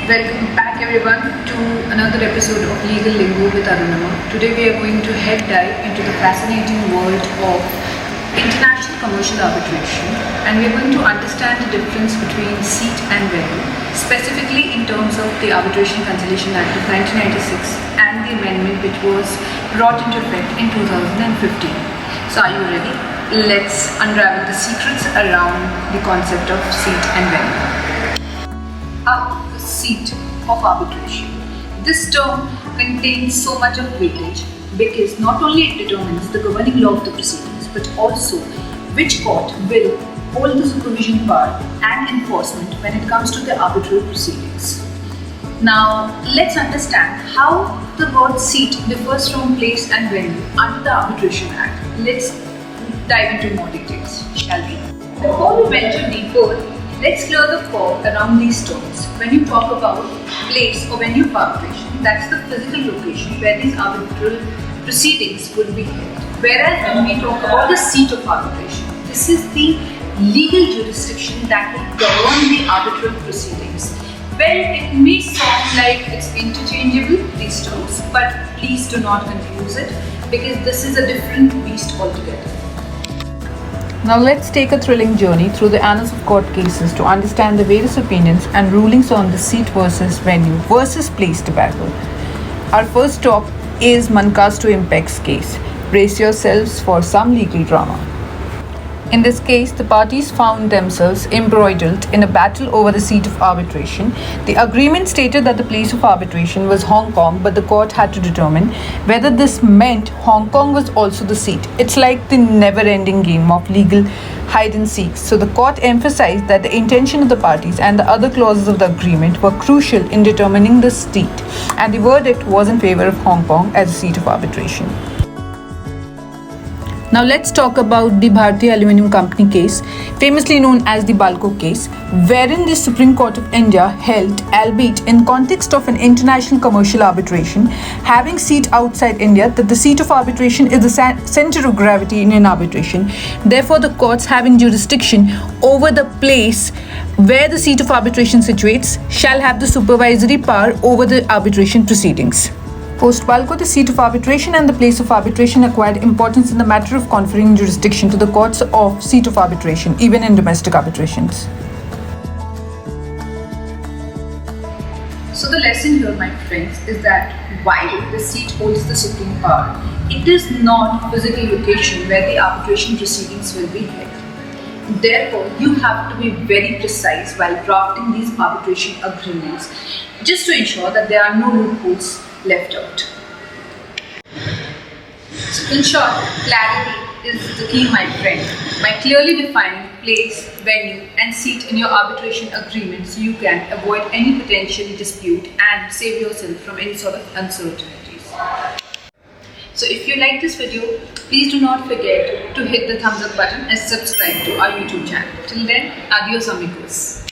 Welcome back everyone to another episode of Legal Lingo with Arunama. Today we are going to head dive into the fascinating world of international commercial arbitration, and we are going to understand the difference between seat and venue, specifically in terms of the Arbitration Conciliation Act of 1996 and the amendment which was brought into effect in 2015. So are you ready? Let's unravel the secrets around the concept of seat and venue. The seat of arbitration. This term contains so much of weightage because not only it determines the governing law of the proceedings, but also which court will hold the supervision power and enforcement when it comes to the arbitral proceedings. Now, let's understand how the word seat differs from place and venue under the Arbitration Act. Let's dive into more details, shall we? Before we venture deeper, let's clear the fog around these terms. When you talk about place or venue of arbitration, that's the physical location where these arbitral proceedings would be held. Whereas when we talk about the seat of arbitration, this is the legal jurisdiction that will govern the arbitral proceedings. Well, it may sound like it's interchangeable, these terms, but please do not confuse it because this is a different beast altogether. Now let's take a thrilling journey through the annals of court cases to understand the various opinions and rulings on the seat versus venue versus place debate. Our first stop is Mancasto Impex case. Brace yourselves for some legal drama. In this case, the parties found themselves embroiled in a battle over the seat of arbitration. The agreement stated that the place of arbitration was Hong Kong, but the court had to determine whether this meant Hong Kong was also the seat. It's like the never-ending game of legal hide and seek. So the court emphasized that the intention of the parties and the other clauses of the agreement were crucial in determining the seat, and the verdict was in favor of Hong Kong as a seat of arbitration. Now let's talk about the Bharti Aluminium Company case, famously known as the Balco case, wherein the Supreme Court of India held, albeit in context of an international commercial arbitration, having seat outside India, that the seat of arbitration is the center of gravity in an arbitration. Therefore, the courts having jurisdiction over the place where the seat of arbitration situates shall have the supervisory power over the arbitration proceedings. Post-Balco, the seat of arbitration and the place of arbitration acquired importance in the matter of conferring jurisdiction to the courts of seat of arbitration, even in domestic arbitrations. So the lesson here, my friends, is that while the seat holds the supreme power, it is not physical location where the arbitration proceedings will be held. Therefore, you have to be very precise while drafting these arbitration agreements, just to ensure that there are no loopholes left out. So in short, clarity is the key, my friend. By clearly defining place, venue and seat in your arbitration agreements, you can avoid any potential dispute and save yourself from any sort of uncertainties. So if you like this video, please do not forget to hit the thumbs up button and subscribe to our YouTube channel. Till then, adios amigos.